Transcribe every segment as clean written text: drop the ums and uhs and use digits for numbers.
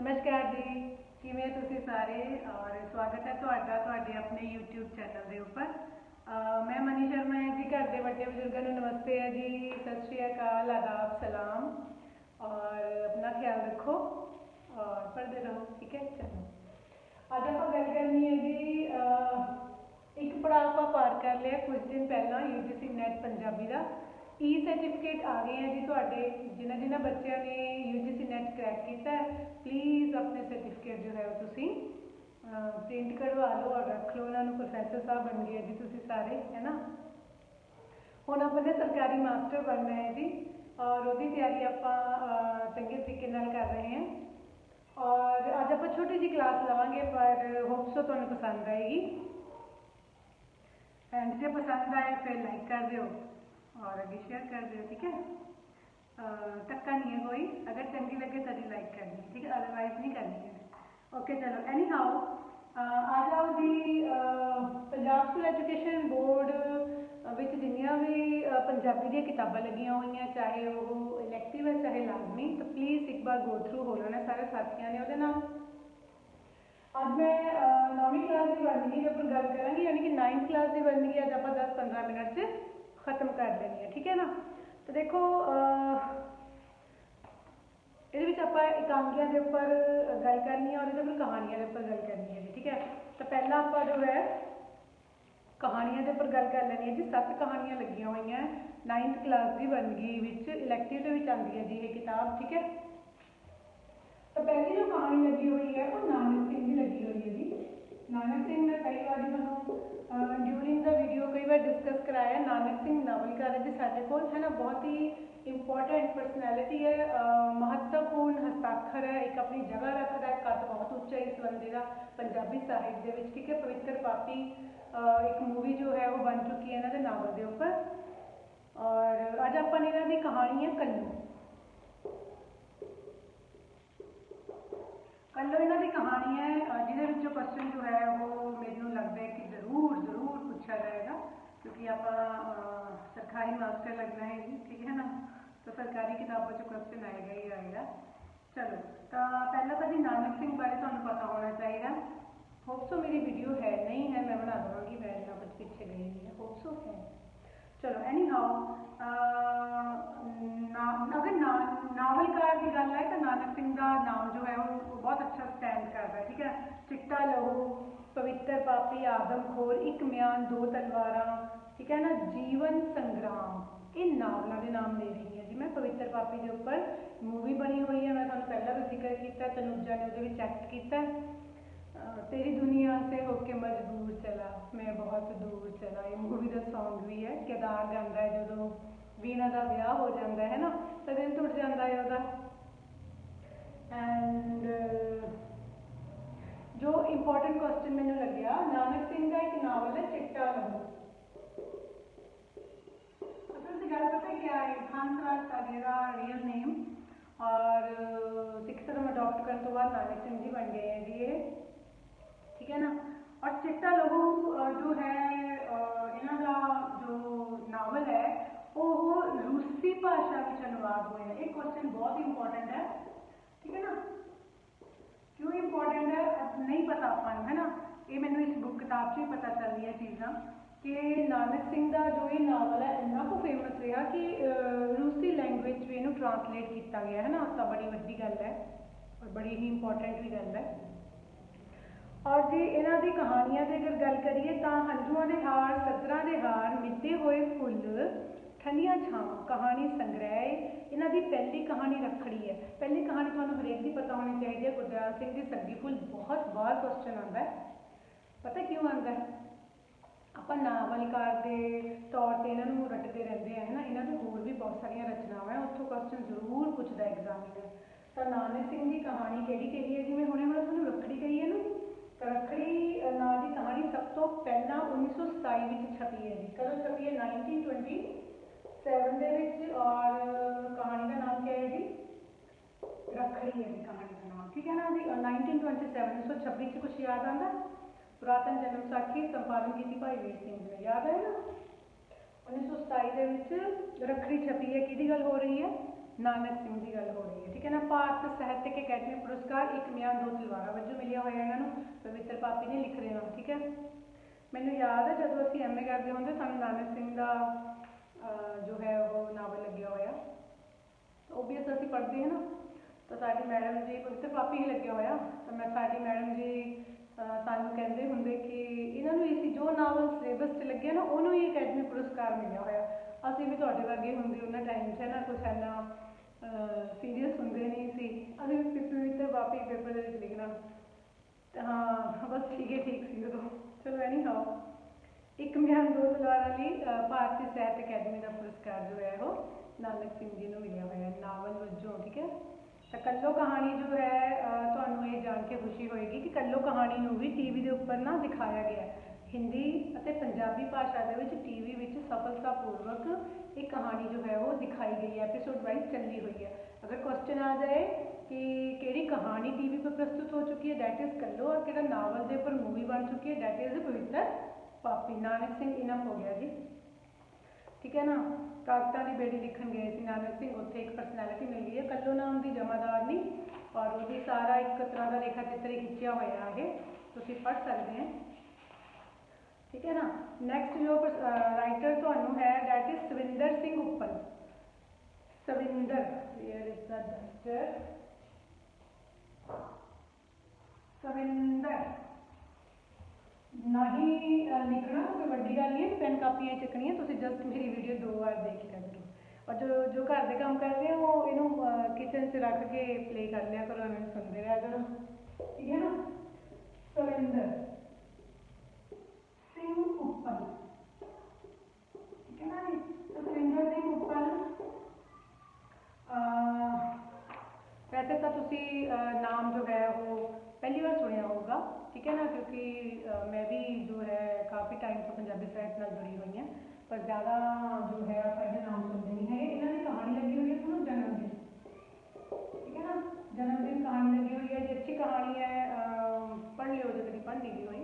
नमस्कार जी, किवें तुसीं सारे और स्वागत है तुहाडा तुहाडे अपने यूट्यूब चैनल के उपर। मैं मनी शर्मा है जी। घर के बड़े बजुर्गों को नमस्ते है जी, सत श्री अकाल, आदाब, सलाम और अपना ख्याल रखो और पढ़ते रहो। ठीक है, चलो अज आप गल करनी है जी। एक पड़ाव आप पार कर लिया कुछ दिन पहला यूजीसी नैट पंजाबी का ई सर्टिफिकेट आ गए हैं जी। तुहाडे जिन्हां जिन्हां बच्चों ने यूजीसी नैट क्रैक किया है, प्लीज़ अपने सर्टिफिकेट जो है वो तुसीं प्रिंट कढ़वा लो और रख लो। उन्होंने प्रोफैसर साहब बन गए जी तुसीं सारे, है ना। हुण अपने सरकारी मास्टर बनना है जी और उसकी तैयारी आप चंगे तरीके नाल कर रहे हैं। और अज आप छोटी जी क्लास लवांगे पर होप सो तुहानूं पसंद आएगी। एंड जो पसंद आए फिर लाइक कर दो और अगे शेयर कर दो। ठीक है, धक्का नहीं है कोई, अगर चंगी लगे तभी लाइक करनी है, ठीक है, अदरवाइज नहीं करनी है। ओके चलो, एनी हाउ आ जाओ जी। पंजाब स्कूल एजुकेशन बोर्ड विच जिन्नियां भी पंजाबी दी किताबां लगियां हुई हैं, चाहे वो इलैक्टिव है चाहे लाजमी, तो प्लीज़ एक बार गो थ्रू हो लेना सारे साथियों ने उहदे नाल। अब मैं 9वीं क्लास की बनगी के उपर गल करांगी, यानी कि 9th क्लास की बनगी अज आप 10-15 मिनट से खत्म कर देनी है। ठीक है ना। तो देखो ये आप एकांकियां के उपर गल करनी है और ये फिर कहानियों के उपर गल करनी है जी। ठीक है, तो पहला आप जो है कहानियों के उपर गल कर लेनी है जी। 7 कहानियां लगियां हुई हैं 9th क्लास की बनगी विच, इलैक्टिव के आती है जी ये किताब। ठीक है, तो पहली जो कहानी लगी हुई है वो नानक सिंह की लगी हुई है जी। नानक सिंह ने कई बार मैं ड्यूरिंग द वीडियो कई बार डिस्कस कराया। नानक सिंह नावलकार है जी साढ़े को, है ना, बहुत ही इंपॉर्टेंट पर्सनैलिटी है, महत्वपूर्ण हस्ताक्षर है, एक अपनी जगह रखता है, कद बहुत उच्चा इस बंदे का पंजाबी साहित्य के। ठीक है, पवित्र पापी एक मूवी जो है वो बन चुकी है इन्होंने नावल के उपर। और अज आप इन्हों की कहानी है कल्लू। कल्लू इन्हों की कहानी है जिसे क्वेश्चन जो है वो मैनू लगता है कि जरूर जरूर पूछा जाएगा, क्योंकि आप सरकारी मास्टर लगना है जी। ठीक है ना, तो सरकारी किताबों से क्वेश्चन आएगा ही आएगा। चलो, तो पहला तो जी नानक सिंह बारे तुहानूं पता होना चाहिए। होप्सो मेरी वीडियो है, नहीं है मैं बना देवांगी, मैं इतना कुछ पीछे गई नहीं है, होप्सो है। चलो एनी हाउ, अगर नावलकार की गल है तो नानक सिंह का नाम जो है वो बहुत अच्छा स्टैंड करता है। ठीक है, चिट्टा लहू, पवित्र पापी, आदमखोर, एक म्यान, दो तलवारां, ठीक है ना, जीवन संग्राम, ये नावलों के नाम ले रही है जी मैं। पवित्र पापी के उपर मूवी बनी हुई है, मैं तुहानूं पहला भी जिक्र किया, तनुजा ने उहदे विच एक्ट किया। तेरी दुनिया से होके मजबूर चला, मैं बहुत दूर चला, ये मूवी का सॉन्ग भी है। केदार गाता है जो वीणा का ब्याह हो जाता है ना, तो दिल टुट जाता है वह। एंड जो इंपॉर्टेंट क्वेश्चन मैंने लग्या, नानक सिंह का एक नावल है चिट्टा लहू। असल गल पता क्या है, हंसराज साडे रियल नेम और सिख धर्म अडॉप्ट करने तो बाद नानक सिंह जी बन गए हैं जी ये। ठीक है ना, और चिट्टा लहू जो है इन्हों का जो नावल है वो रूसी भाषा में अनुवाद हुए हैं। एक क्वेश्चन बहुत इंपॉर्टेंट है, ठीक है ना। क्यों इंपॉर्टेंट है नहीं पता अपन, है ना, ये मैंने इस बुक किताब से ही पता चल रही है चीज़ा कि नानक सिंह का जो ये नावल है इन्ना को फेमस रहा कि रूसी लैंग्वेज में इन्हू ट्रांसलेट किया गया, है ना, तो बड़ी वड्डी गल है और बड़ी ही इंपॉर्टेंट भी गल है। और जी इन्हों की कहानियां की अगर गल करिए तो हंझुआं के हार, सदरां के हार, मिधे हुए फुल, ठंडियां छावां, कहानी संग्रह। इन्हों की पहली कहानी रखड़ी है। पहली कहानी तुहानूं हरेक की पता होनी चाहिए, गुरदयाल सिंह की सग्गी फुल। बहुत बार क्वेश्चन आता है, पता क्यों आता है, आप नावलकार के तौर पर इन्हों रटते रहते हैं, है ना। इन्हों की होर भी बहुत सारिया रचनावां हैं, उत्थों क्वेश्चन जरूर पूछता एग्जामिनर। तो नानक सिंह की कहानी किहड़ी है जी, मैं हुणे तुहानूं रखड़ी कही है ना, रखड़ी नाम की कहानी सब तो पहला 1927 में छपी है जी। कदों छपी है, 1927 के विच। और कहानी का नाम क्या है जी, रखड़ी है जी कहानी का नाम। ठीक है ना जी, 1927 1926 कुछ याद आता, पुरातन जन्म साखी संपादन की भाई वीर सिंह ने, याद है ना। 1927 के रखड़ी छपी है, कि गल हो रही है, ਨਾਨਕ ਸਿੰਘ ਦੀ ਗੱਲ ਹੋ ਰਹੀ ਹੈ, ਠੀਕ ਹੈ ਨਾ। ਭਾਰਤ ਸਾਹਿਤਕ ਅਕੈਡਮੀ ਪੁਰਸਕਾਰ ਇੱਕ ਮਿਆਨ ਦੋ ਤਲਵਾਰਾਂ ਵਜੋਂ ਮਿਲਿਆ ਹੋਇਆ ਇਹਨਾਂ ਨੂੰ, ਪਵਿੱਤਰ ਪਾਪੀ ਨੇ ਲਿਖ ਰਿਹਾ, ਠੀਕ ਹੈ। ਮੈਨੂੰ ਯਾਦ ਹੈ ਜਦੋਂ ਅਸੀਂ ਐਮਏ ਕਰਦੇ ਹੁੰਦੇ ਸਾਨੂੰ ਨਾਨਕ ਸਿੰਘ ਦਾ ਜੋ ਹੈ ਉਹ ਨਾਵਲ ਲੱਗਿਆ ਹੋਇਆ, ਓਬੀਅਸ ਅਸੀਂ ਪੜ੍ਹਦੇ ਹਾਂ ਨਾ, ਤਾਂ ਸਾਡੀ ਮੈਡਮ ਜੀ ਪਵਿੱਤਰ ਪਾਪੀ ਹੀ ਲੱਗਿਆ ਹੋਇਆ, ਤਾਂ ਮੈਂ ਸਾਡੀ ਮੈਡਮ ਜੀ ਸਾਨੂੰ ਕਹਿੰਦੇ ਹੁੰਦੇ ਕਿ ਇਹਨਾਂ ਨੂੰ ਇਸ ਜੋ ਨਾਵਲ ਸਿਲੇਬਸ 'ਚ ਲੱਗਿਆ ਨਾ ਉਹਨੂੰ ਹੀ ਅਕੈਡਮੀ ਪੁਰਸਕਾਰ ਮਿਲਿਆ ਹੋਇਆ। ਅਸੀਂ ਵੀ ਤੁਹਾਡੇ ਵਰਗੇ ਹੁੰਦੇ ਉਹਨਾਂ ਟਾਈਮ 'ਚ ਨਾ, ਕੁਛ ਇੰਨਾ ਸੀਰੀਅਸ ਹੁੰਦੇ ਨਹੀਂ ਸੀ, ਅਸੀਂ ਵੀ ਪਵਿੱਤਰ ਪਾਪੀ ਪੇਪਰ ਦੇ ਵਿੱਚ ਲਿਖਣਾ, ਤਾਂ ਹਾਂ ਬਸ ਠੀਕ ਸੀ ਉਦੋਂ। ਚਲੋ ਐਨੀ ਹਾਓ, ਇੱਕ ਮਿਆਨ ਦੋ ਤਲਵਾਰਾਂ ਲਈ ਭਾਰਤੀ ਸਾਹਿਤ ਅਕੈਡਮੀ ਦਾ ਪੁਰਸਕਾਰ ਜੋ ਹੈ ਉਹ ਨਾਨਕ ਸਿੰਘ ਜੀ ਨੂੰ ਮਿਲਿਆ ਹੋਇਆ ਨਾਵਲ ਵਜੋਂ, ਠੀਕ ਹੈ। ਤਾਂ ਕੱਲੋ ਕਹਾਣੀ ਜੋ ਹੈ ਤੁਹਾਨੂੰ ਇਹ ਜਾਣ ਕੇ ਖੁਸ਼ੀ ਹੋਏਗੀ ਕਿ ਕੱਲੋ ਕਹਾਣੀ ਨੂੰ ਵੀ ਟੀਵੀ ਦੇ ਉੱਪਰ ਨਾ ਦਿਖਾਇਆ ਗਿਆ, ਹਿੰਦੀ ਅਤੇ ਪੰਜਾਬੀ ਭਾਸ਼ਾ ਦੇ ਵਿੱਚ ਟੀਵੀ ਵਿੱਚ ਸਫਲਤਾਪੂਰਵਕ ਇਹ ਕਹਾਣੀ ਜੋ ਹੈ ਉਹ ਦਿਖਾਈ ਗਈ ਹੈ, ਐਪੀਸੋਡ ਵਾਈਜ਼ ਚੱਲੀ ਹੋਈ ਹੈ। ਅਗਰ ਕੁਐਸਚਨ ਆ ਜਾਏ ਕਿ ਕਿਹੜੀ ਕਹਾਣੀ ਟੀਵੀ पर प्रस्तुत हो चुकी है, डैट इज़ कल्लो, और किहड़ा नावल के उपर मूवी बन चुकी है, डैट इज़ पवित्र पापी। नानक सिंह इनफ हो गया जी, ठीक है ना। कागतां दी बेड़ी लिखण गए सी नानक सिंह, उत्थे एक परसनैलिटी मिल गई है, कल्लो नाम की जमादार नहीं, और वो सारा एक तरह का रेखा चित्र खिंचिया होया है, तुसीं पढ़ सकते हैं, ठीक है ना। नैक्सट जो राइटर तुहानूं है that is Savinder Singh Uppal. Savinder, where is the duster, Savinder नहीं लिखना कोई वड्डी गल नहीं है, पेन कापियां चकनियां, तुसीं जस्ट मेरी वीडियो 2 बार देख लिया करो, और जो घर के काम कर रहे हो इनू किचन च रख के प्ले कर लिया करो, इन्हें सुनते रहा करो, ठीक है ना। सविंदर सिंह उप्पल, ठीक है ना जी। तो सविंदर सिंह उप्पल वैसे तो तुसी नाम जो है वो पहली बार सुनिया होगा, ठीक है ना, क्योंकि मैं भी जो है काफ़ी टाइम तो पंजाबी साहित्य नाल जुड़ी हुई हैं, पर ज़्यादा जो है अपने नाम सुनते नहीं है। इन्होंने कहानी लगी हुई है सुनो, जन्मदिन, ठीक है ना, जन्मदिन कहानी लगी हुई है जी, अच्छी कहानी है, पढ़ लियो जो कभी पढ़ नहीं गई हुई।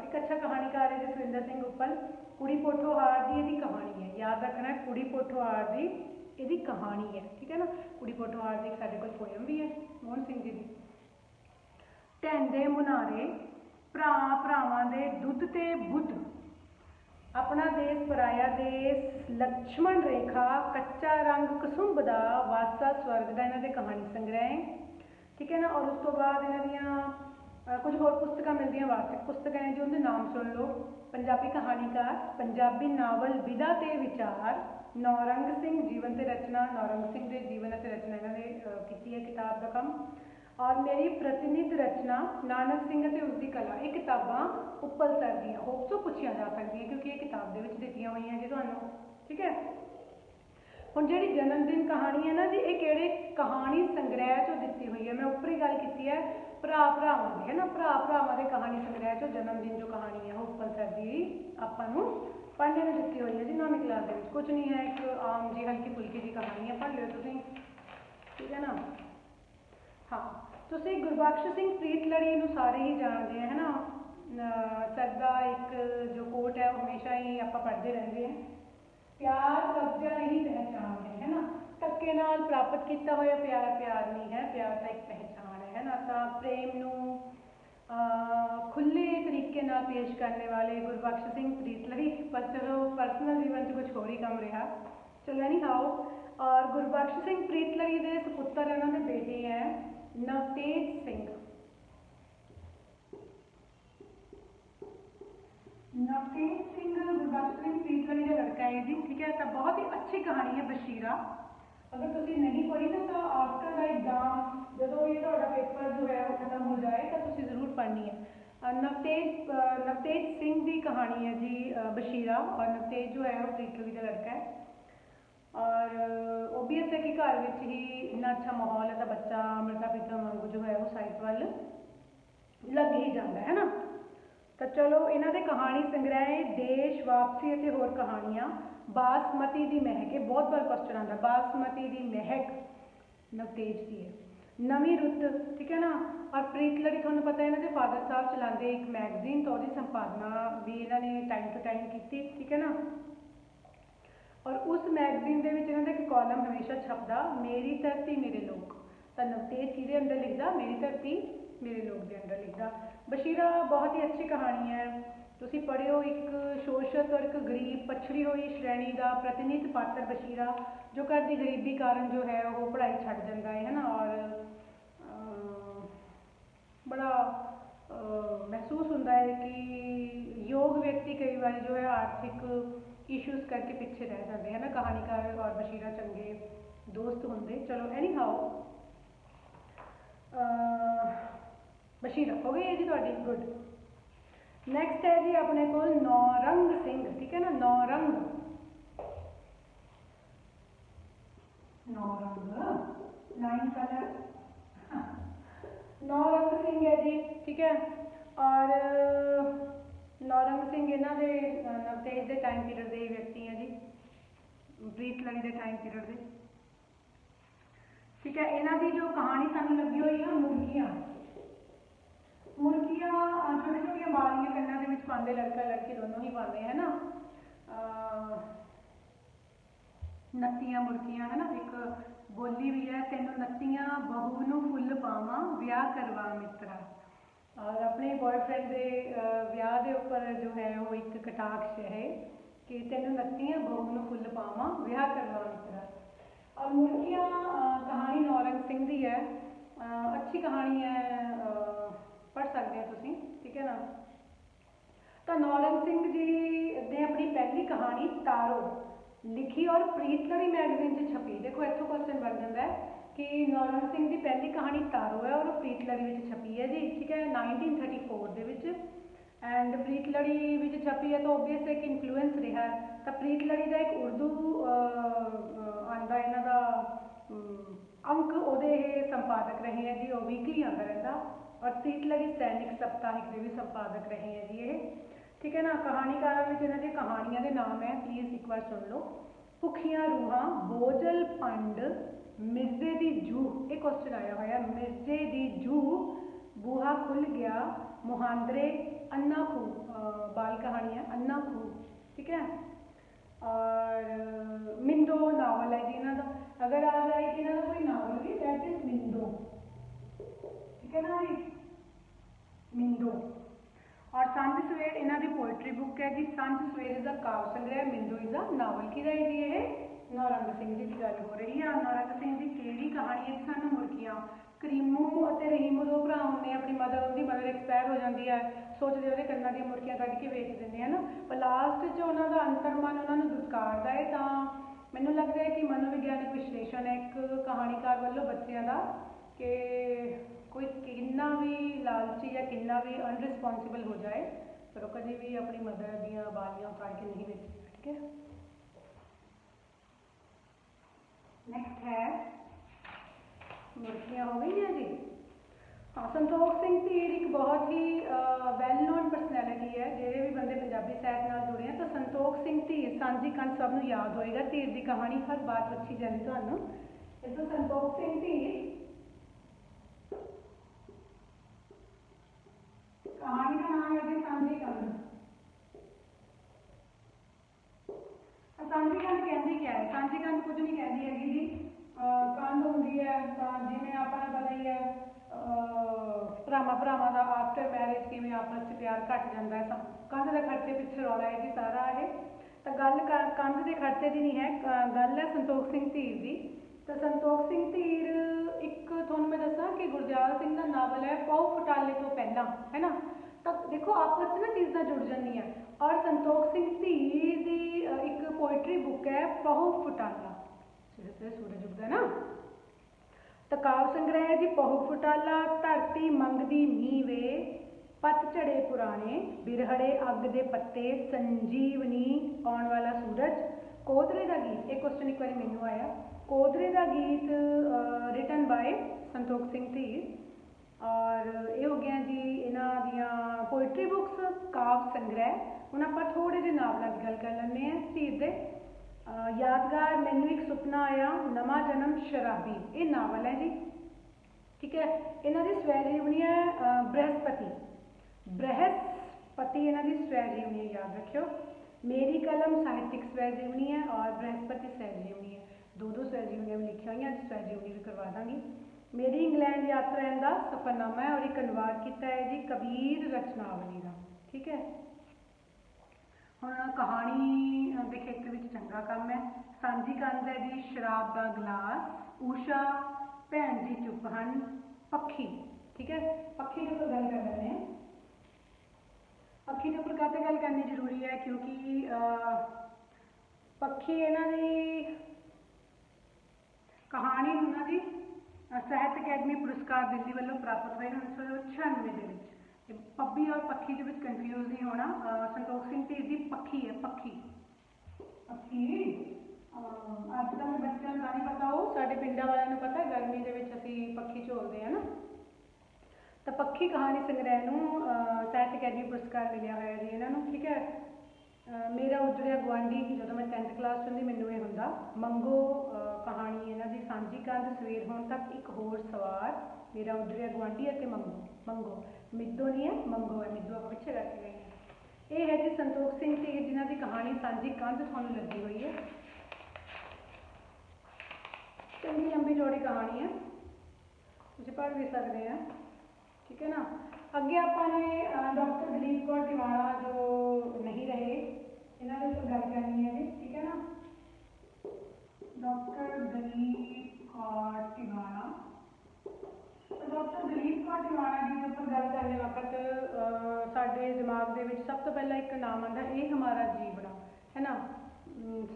एक अच्छा कहानीकार है जी सविंदर सिंह उप्पल। कुड़ी पोठोहार की यदी कहानी है, याद रखना है, कुड़ी पोठोहार की यदी कहानी है, ठीक है ना। कुड़ी पोठोहार की साढ़े कोल पोयम भी है मोहन सिंह जी की। ढैंदे मुनारे भरा भरावां दे दुध ते बुध, अपना देश पराया देश, लक्ष्मण रेखा, कच्चा रंग कसुंभ दा, वासा स्वर्ग दा, इन्हां दे कहानी संग्रह है, ठीक है ना। और उस तो बाद इन्हां दियां कुछ होर पुस्तकां मिलदियां, वार्षिक पुस्तकां हैं जी, उनके नाम सुन लो। पंजाबी कहानीकार, पंजाबी नावल विधा ते विचार, नौरंग सिंह जीवन ते रचना, नौरंग सिंह के जीवन ते रचना इन्होंने की है किताब का काम। और मेरी प्रतिनिध रचना नानक सिंह ते उसकी कला, ये किताबां उप्पल सर दी होप तो पूछिया जा सकती क्योंकि ये किताब के दित्तियां हुई जी तुहानूं, ठीक है। हुण जिहड़ी जन्मदिन कहानी है ना जी, ये किहड़े कहानी संग्रह चों दित्ती हुई है, मैं उपर ही गल की है भरा भरावां दी, है ना, भरा भरावां दे कहानी संग्रह चों जन्मदिन जो कहानी है उप्पल सर दी आपां नूं पढ़ने में दित्ती हुई है जी नौवीं क्लास के, कुछ नहीं है, एक आम जी हल्की फुल्की जी कहानी है, पढ़ लियो तुसीं, ठीक है ना। हाँ, तुसीं गुरबख्श सिंह प्रीतलड़ी नूं सारे ही जानते हैं, है ना, सर का एक जो कोट है वो हमेशा ही आप पढ़ते रहते हैं, प्यार कब्जा नहीं पहचान है ना, धक्के नाल प्राप्त किया हुआ प्यार प्यार नहीं है, प्यार का एक पहचान है ना। तो प्रेम नूं खुले तरीके नाल पेश करने वाले गुरबख्श सिंह प्रीतलड़ी, पर चलो पर्सनल जीवन से कुछ होर ही कम रहा, चलो नहीं आओ। और गुरबख्श सिंह प्रीतलड़ी के सपुत्र उन्होंने बेटे हैं नवतेज सिंह, नवतेज सिंह गुरबख्श सिंह प्रीतलड़ी का लड़का है जी, ठीक है। तो बहुत ही अच्छी कहानी है बशीरा, अगर तुसीं नहीं पढ़ी ना तो आफ्टर द एग्जाम जो ये पेपर जो है वो खत्म हो जाए तो तुसीं जरूर पढ़नी है। नवतेज सिंह की कहानी है जी बशीरा, और नवतेज जो है वो प्रीतलड़ी का लड़का है, और ओबीएस है कि घर में ही इन्ना अच्छा माहौल है तो बच्चा अमृता प्रीतम वांगू जो है वो साइट वाल लग ही जाता है ना। तो चलो इन्हों के कहानी संग्रह देश वापसी और होर कहानियाँ, बासमती की महक, बहुत बार क्वेश्चन आता, बासमती की महक नवतेज की है, नवीं रुत, ठीक है ना। और प्रीतलड़ी थोड़ा पता है इन्होंने फादर साहब चलाते एक मैगजीन, तो वो संपादना भी इन्होंने टाइम टू टाइम की, ठीक है ना। और उस मैगजीन के एक कॉलम हमेशा छपदा, मेरी धरती मेरे लोग। तो नवतेज किहदे अंडर लिखदा? मेरी धरती मेरे लोग के अंडर लिखदा। बशीरा बहुत ही अच्छी कहानी है, तुसी पढ़ियो। एक शोषित और एक गरीब पछड़ी हुई श्रेणी का प्रतिनिध पात्र बशीरा, जो घर की गरीबी कारण जो है वो पढ़ाई छड्ड जाता है ना, और बड़ा महसूस होता है कि योग व्यक्ति कई बार जो है आर्थिक इश्यूज करके पीछे रह जाते हैं ना। कहानीकार और बशीरा चंगे दोस्त होंगे। चलो एनी हाउ, बशीरा हो गई है जी थोड़ी, गुड। नैक्सट है जी अपने को नौरंग सिंह, ठीक है ना। नौरंग, नौरंग नाइन कलर, नौरंग सिंह है जी, ठीक है। और नौरंग सिंह इन्हों के नवतेज के टाइम पीरियड के व्यक्ति हैं जी, प्रीत लड़ी के टाइम पीरियड के, ठीक है। इन्हों की जो कहानी सानू लगी हुई है मुर्गियां, मुर्गियां छोटी छोटी बालियां कन्ना के विच पाते, लड़का लड़की दोनों ही पाते हैं ना। नत्तियां मुर्गियां है ना, एक बोली भी है, तेनों नत्तियां बहू नूं फुल पावां ब्याह करवा मित्रा। और अपने बॉयफ्रेंड के ब्याह के उपर जो है वो एक कटाक्ष है कि तेनों नत्तियां बहू नूं फुल पावां ब्याह करवा मित्रा। और मुर्गियां कहानी नौरंग सिंह की है, अच्छी कहानी है, पढ़ सकते हैं तुसीं, ठीक है ना। तो नौरंग सिंह जी ने अपनी पहली कहानी तारो लिखी और प्रीत लड़ी मैगजीन से छपी। देखो इतों क्वेश्चन बन जाता है कि नौरंग सिंह की पहली कहानी तारो है और प्रीत लड़ी में छपी है जी, ठीक है, 1934 के विच। एंड प्रीत लड़ी में छपी है तो ओबीअस एक इन्फ्लुएंस रहा है। तो प्रीत लड़ी का एक उर्दू आंदा इन्हों का अंक वो संपादक रहे हैं जी, वो वीकली आता रहता। और प्रीत लड़ी सैनिक साप्ताहिक के भी संपादक रहे हैं जी ये, ठीक है ना। कहानीकारों में इन्होंने कहानियों के नाम है, प्लीज़ एक बार सुन लो। भुखियां रूहां, बोझल पंड, मिर्जे दी जूह, एक क्वेश्चन आया हुआ है, मिर्जे दी जूह, बूहा खुल गया, मुहांदरे, अन्ना खू, बाल कहानी है, अन्ना खू, ठीक है। और मिंदो नावल है जी इन्हों का, अगर आ जाए कि इन्हों का कोई नावल भी, दैट इज मिंदो, ठीक है ना जी, मिंदो। और सांझ सवेर इन्हों की पोएट्री बुक है जी, सांझ सवेर इज अ काव्य संग्रह, मिंदो इज अ नावल। की जी ये नौरंग सिंह जी की गल हो रही है। नौरंग सिंह की केड़ी कहानी है सानू मुर्गियां। करीमू और रहीमू दो भरा होंगे, अपनी मदर, उनकी मदर एक्सपायर हो जाती है, सोचते वो कन्ना दी मुर्गियां कढ़ के बेच देंगे है ना। पर लास्ट च उन्होंने अंतरमन उन्होंने दुदकारदा है। तो मैनू लगता है कि मनोविग्यानक विश्लेषण है एक कहानीकार वालों बच्चों का, कि कोई कितना भी लालची या कितना भी अनरिस्पॉन्सिबल हो जाए पर कभी भी अपनी मदर दियाँ बालियाँ उतार के नहीं बेचेगा, ठीक है। नेक्स्ट है, मुर्गियाँ हो गई हैं जी। हाँ, संतोख सिंह धीर एक बहुत ही वैल नोन परसनैलिटी है, जेडे भी बंदे पंजाबी साहित्य नाल जुड़े हैं। तो संतोख सिंह धीर, सांझी कंध सबनूं याद होएगा, धीर की कहानी हर बार पुछी जाती तुहानूं। तो संतोख सिंह धीर, कहानी का नाम है जी सांझी कंध। सांझी कंध कहती क्या है? सांझी कंध कुछ नहीं कहती है जी, कंध होंगी है जिमें आपने पता ही है भरावां भरावां का आफ्टर मैरिज किवें आपस च प्यार घट जाता है। कंध के खर्चे पिछे रौला है जी सारा है। तो गल कंध के खर्चे की नहीं है, गल है संतोख सिंह धीर की। तो संतोख सिंह धीर एक थोड़ा मैं दसा कि गुरदयाल सिंह का नावल है पौ फटाले तो पहला, है ना। तो देखो आपस में ना चीज़ां जुड़ जांदियां। और संतोख सिंह धीर की एक पोएट्री बुक है पहु फटाला, सूरज उगदा ना। तो काव्य संग्रह है जी पहु फटाला, धरती मंगदी मींह वे, पतझड़े पुराने, बिरहड़े अग दे पत्ते, संजीवनी आने वाला सूरज, कोदरे का गीत। एक क्वेश्चन एक बार मैनू आया, कोदरे का गीत रिटन बाय संतोख सिंह धीर। और ये हो गया जी इन्हों दियाँ पोएट्री बुक्स, काव्य संग्रह। हुण आपां थोड़े जे नावलों की गल कर लैंदे हैं धीर दे। यादगार मैनू एक सुपना आया, नवा जन्म शराबी, ये नावल है जी, ठीक है। इन्हों की स्वै जीवनी है बृहस्पति, बृहस्पति इन्हों की स्वै जीवनी याद रखियो। मेरी कलम साहित्यिक स्वै जीवनी है और बृहस्पति स्वै जीवनी है, दो स्वै जीवनियां भी लिखी हुई, अज स्वै जीवनी भी करवा दांगी। मेरी इंग्लैंड यात्रा इनका सफरनामा है और एक अनुवाद किया है जी कबीर रचनावली का। ठीक है, हुण कहानी दे खेत्र में चंगा काम है। सांझी कंध है जी शराब का गिलास, ऊषा, भैन जी चुप हन, पक्षी। ठीक है, पक्षी के उपर गल कर लेते हैं। पक्षी के उपर काहते गल करनी जरूरी है क्योंकि पक्षी इन्हां दी कहानी उन्हां दी साहित्य अकैडमी पुरस्कार दिल्ली वालों प्राप्त हुए 1996 के। पब्बी और पक्षी के कंफ्यूज नहीं होना। संतोख सिंह ढीर की पक्षी है, पक्षी पक्षी अजकल बच्चों का नहीं पता, हो साडे पिंडां वालियां नूं पता गर्मी के असीं पक्षी झोलते हैं ना। तो पक्षी कहानी संग्रह नूं साहित्य अकैडमी पुरस्कार मिलिया होया जी इन्हां नूं। ठीक है, मेरा उजड़िया गुआढ़ी जो मैं 10th क्लास होंदी मैनूं ये हुंदा। मंगो कहानी इन्हां दी सांझी कंध, सवेर होण तक एक होर सवार, मेरा उजड़िया गुआढ़ी अते मंगो। मंगो मिद्दो नहीं है, मंगो है, मिद्दो आप पिछे रख गए हैं। ये है जी संतोख सिंह ढीर जिन्हां दी कहानी सांझी कंध तुहानूं लगी हुई है। चंगी लंबी चौड़ी कहानी है, तुसीं पढ़ भी सकते हैं। ठीक है ना। अगे आपने डॉक्टर दलीप कौर टिवाणा जो नहीं रहे इन्हों के ऊपर गल करनी है जी। ठीक है ना, डॉक्टर दलीप कौर टिवाणा। तो डॉक्टर दलीप कौर टिवाणा जी के उपर गल करने वक्त साडे दिमाग के सब तो पहला एक नाम आता है, ये हमारा जीवना है ना।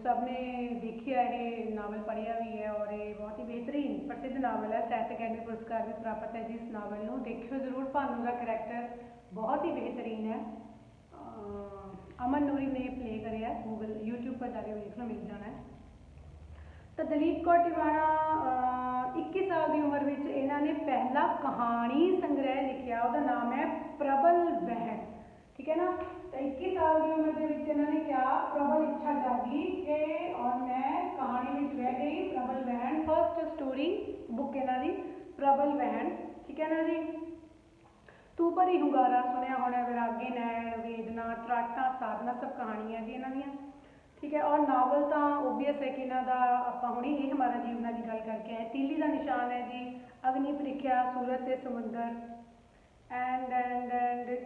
सब ने देखिया, ये नावल पढ़िया भी है और ये बहुत ही बेहतरीन प्रसिद्ध नावल है। साहित्य अकैडमी पुरस्कार भी प्राप्त है जी इस नावल को। देखियो जरूर, भानू का करैक्टर बहुत ही बेहतरीन है। अमन नूरी ने प्ले कराया, गूगल यूट्यूब पर जाके देख लो, मिल जाना है। तो दलीप कौर टिवाणा 21 साल की उम्र में इन्होंने पहला कहानी संग्रह लिखिया, उसका नाम है प्रबल बहन। ठीक है ना, तो 21 साल की उम्र के इन्होंने क्या प्रबल इच्छा जागी कि और मैं कहानी में बह गई। प्रबल बहन फर्स्ट स्टोरी बुक इन्हों की प्रबल बहन। ठीक है ना जी। तू भरी हुंगारा सुनिया होना, विरागी नैन, वेदना, त्राटा, साधना, सब कहानियां जी इन्हों दी। ठीक है, और नावल तो ओबीएस है कि इन्हों का आपां हुणे ये हमारा जीवना की गल करके आए। तीली का निशान है जी, अग्नि परीक्षा, सूरज से समुंदर एंड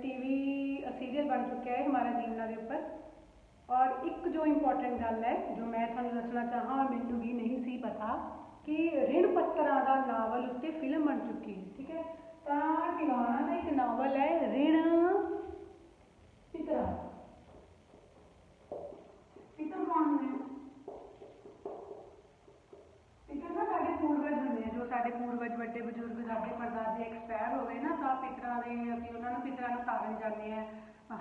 टीवी सीरियल बन चुका है हमारा जीवना के उपर। और एक जो इंपॉर्टेंट गल है जो मैं तुहानूं दसना चाहां और मैनूं भी नहीं सी पता कि ऋण पत्तरां दा नावल उत्ते फिल्म बन चुकी है। ठीक है, तो टिवाणा का एक नावल है ऋण पितरा। पितर कौन ने? पितर ना साडे पूर्वज हुंदे हैं, जो साडे पूर्वज वड्डे बजुर्ग दादे परदादे एक्सपायर हो गए ना, तो पितरां दे असीं उन्हां नूं पितरां नूं तारन जाते हैं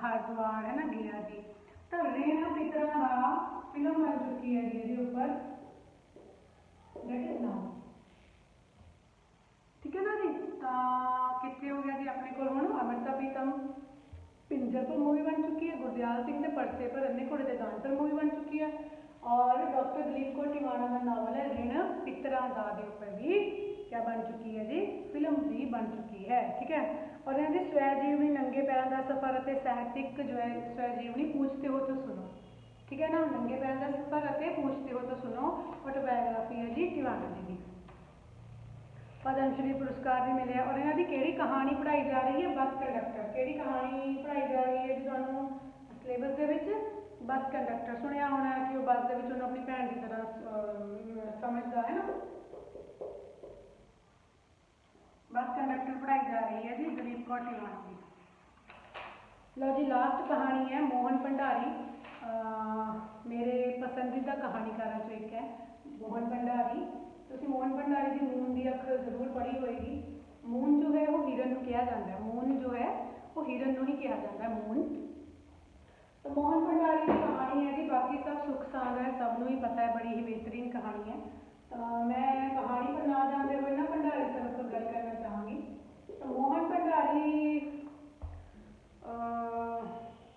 हरिद्वार है ना, गया जी। तो ऋण पितरां दा फिल्म बन चुकी है जी इसके उपर, दैट इज नाउ। ठीक है ना जी। तो कितने हो गया जी अपने को हुण अमृता प्रीतम पिंजर पर मूवी बन चुकी है, गुरदयाल सिंह के परसे पर अन्ने घोड़े के दान पर मूवी बन चुकी है, और डॉक्टर दलीप कौर टिवाणा का नावल है ऋण पितरां दा के उपर भी क्या बन चुकी है जी, फिल्म भी बन चुकी है। ठीक है, और इन्होंने स्वै जीवनी नंगे पैरों का सफर और साहित्यिक जो है स्वै जीवनी पूछते हो तो सुनो। ठीक है ना, नंगे पैरों का सफर और पूछते हो तो सुनो ऑटोबायोग्राफी है जी टिवाणा जी की। पद्मश्री पुरस्कार भी मिले। और इन्हों की केड़ी कहानी पढ़ाई जा रही है, बस कंडक्टर। केड़ी कहानी पढ़ाई जा रही है जो सिलेबस के बस कंडक्टर। सुनिया होना कि वो बस के अपनी भैन की तरह समझदा है ना। बस कंडक्टर पढ़ाई जा रही है जी दलीप कौर टिवाणा की। लो जी लास्ट कहानी है मोहन भंडारी। मेरे पसंदीदा कहानीकारों चो एक है मोहन भंडारी। तुसीं मोहन भंडारी की मून की अख जरूर पढ़ी होएगी। मून जो है वो हिरन को कहा जाता है, मून जो है वो हिरन को ही कहा जाता है, मून। तो मोहन भंडारी की कहानी है कि बाकी सब सुख सांद है, सबनों ही पता है, बड़ी ही बेहतरीन कहानी है। तो मैं कहानी पर ना जाते हुए ना भंडारी सर पर गल करना चाहूँगी। तो मोहन भंडारी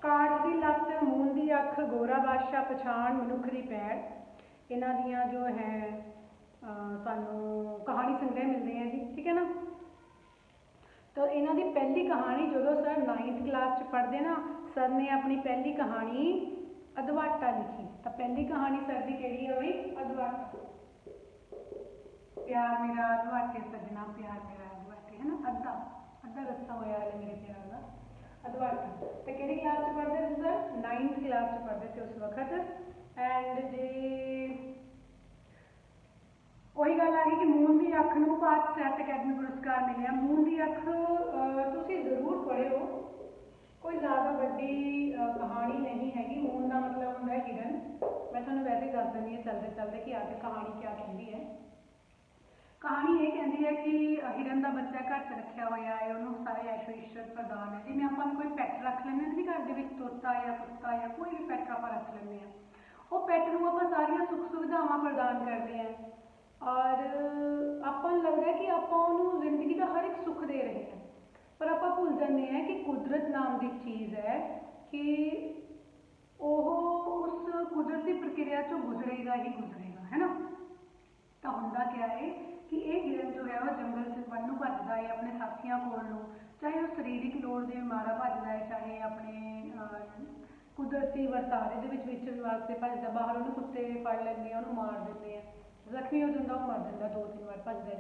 काठ की लत्त, मून की अख, गोरा बादशाह, पछाण, मनुख की पैड़, इन्हां दियां जो है सानू कहानी संग्रह मिलते हैं जी। ठीक है ना। तो इन्हों की पहली कहानी जो सर 9th क्लास पढ़ते ना, सर ने अपनी पहली कहानी अदवाटा लिखी। तो पहली कहानी सर दी केड़ी है बई अदवाटा। प्यार मेरा अदवाटे सजना प्यार मेरा अदवाटे है ना, अद्धा अद्धा रस्ता होया है मेरे प्यार का अदवाटा। तो केड़ी क्लास च पढ़दे थे सर? 9th क्लास च पढ़दे थे उस वक्त। एंड जी वही गल आ गई कि मून की अख नूं भारत साहित्य अकैडमी पुरस्कार मिले। मून की अख तुसीं जरूर पढ़ियो, कोई ज़्यादा वड्डी कहानी नहीं हैगी। मून का मतलब होंदा है हिरन। मैं तुहानूं वैसे ही दस दिंदी चलते चलते कि आगे कहानी क्या कहती है। कहानी ये कहती है कि हिरन का बच्चा घर च रखा होया है, उन्होंने सारे ऐशो इश्रत प्रदान है। जिवें आपां कोई पैट रख लैंदे जी घर दे विच, तोता या कुत्ता या कोई भी पैट आपां रख लैंदे हैं, वो पैट नूं आपां सारियां सुख सुविधावां प्रदान करते हैं और आपां नूं लगदा है कि आपां उहनूं जिंदगी का हर एक सुख दे रहे हैं, पर आपां भुल जाते हैं कि कुदरत नाम की चीज़ है कि उस कुदरती प्रक्रिया चो गुजरेगा ही गुजरेगा, है ना। तो होंदा क्या है कि ये हिरन जो है वह जंगल से वनू भजदा है अपने साथियों कोलों, चाहे वह शरीरिक लोड़ के मारा भजदा है, चाहे अपने कुदरती वरतारे के विचरण वास्ते भजदा। बाहर उन्होंने कुत्ते फड़ लेंदे हैं, उन्होंने मार देंगे हैं, जख्मी हो जाता, वो मर जाता 2-3 बार भजदा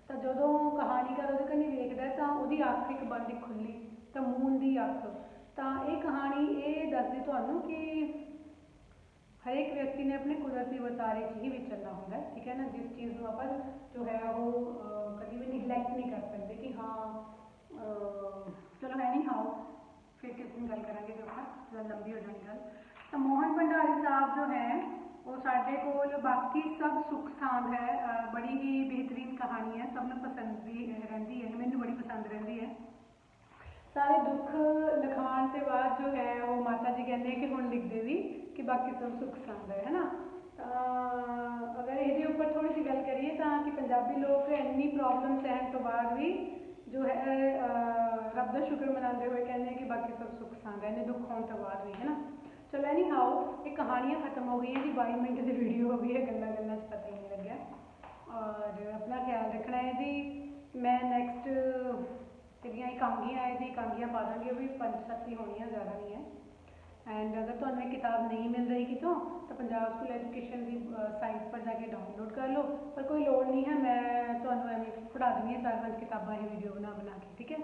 जो कहानीकार वो कन्नै वेखदा है तो वो अख एक बंद एक खुली, तो मून की अख। तो ये कहानी ये दसदी तुहानूं कि हर एक व्यक्ति ने अपने कुदरती वरतारे ही विचरना होंदा है, ठीक है ना। जिस चीज़ को आप जो है वो कभी भी निगलैक्ट नहीं कर सकते कि हाँ चलो एनी हाउ फिर किस दिन गल करांगे जो है लंबी हो जाएगी गल। तो मोहन भंडारी साहब जो है वो साढ़े कोल बाकी सब सुख सांद है, बड़ी ही बेहतरीन कहानी है, सबने पसंद भी रही है, मैंने बड़ी पसंद रही है। सारे दुख लिखाण के बाद जो है वो माता जी कहते हैं कि हुण लिख दे भी कि बाकी सब सुख सांद है ना। अगर ये ऊपर थोड़ी सी गल करिए तो कि पंजाबी लोग इन्नी प्रॉब्लम सहन तो बाद भी जो है रब का शुक्र मनाते हुए कहते हैं कि बाकी सब सुख सांद है, इन्ने दुख होने तो बाद भी, है ना। चलो एनी हाउ ये कहानियाँ खत्म हो गई हैं जी, 22 मिनट की वीडियो हो गई है, गल्ला गल्ला पता ही नहीं लग्या। और अपना ख्याल रखना है जी। मैं नैक्सट तेरियां कांगियाँ है जी, कांगियाँ पा देंगे, भी 5-7 ही होनी है, ज़्यादा नहीं है। एंड अगर तुम्हें किताब नहीं मिल रही कितों तो पंजाब स्कूल एजुकेशन की साइट पर जाके डाउनलोड कर लो, पर कोई लोड़ नहीं है, मैं तुम्हें एवं पढ़ा दूँगी 4-5 किताबा ही वीडियो बना के, ठीक है।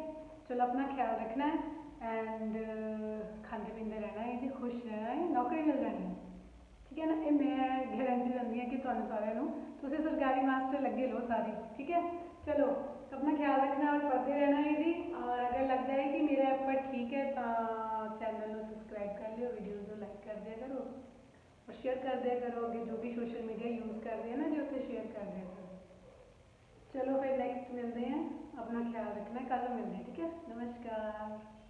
चलो अपना ख्याल रखना है एंड खाते पीते रहना है जी, खुश रहना है, नौकरी मिल जानी है, ठीक है ना। ये मैं गारंटी दिंदी हाँ कि तुहानूं सारिਆਂ ਨੂੰ तुसीं सरकारी मास्टर लगे लो सारे, ठीक है। चलो अपना ख्याल रखना और पढ़ते रहना है जी। और अगर लगता है कि मेरा एफर्ट ठीक है तो चैनल को सब्सक्राइब कर लियो, वीडियोज़ को लाइक कर दिया करो और शेयर कर दिया करो, अगे जो भी सोशल मीडिया यूज़ कर रहे हैं ना जो उसे शेयर कर दिया करो। चलो फिर नेक्स्ट मिलते हैं, अपना ख्याल रखना, कल मिलते हैं, ठीक है। नमस्कार।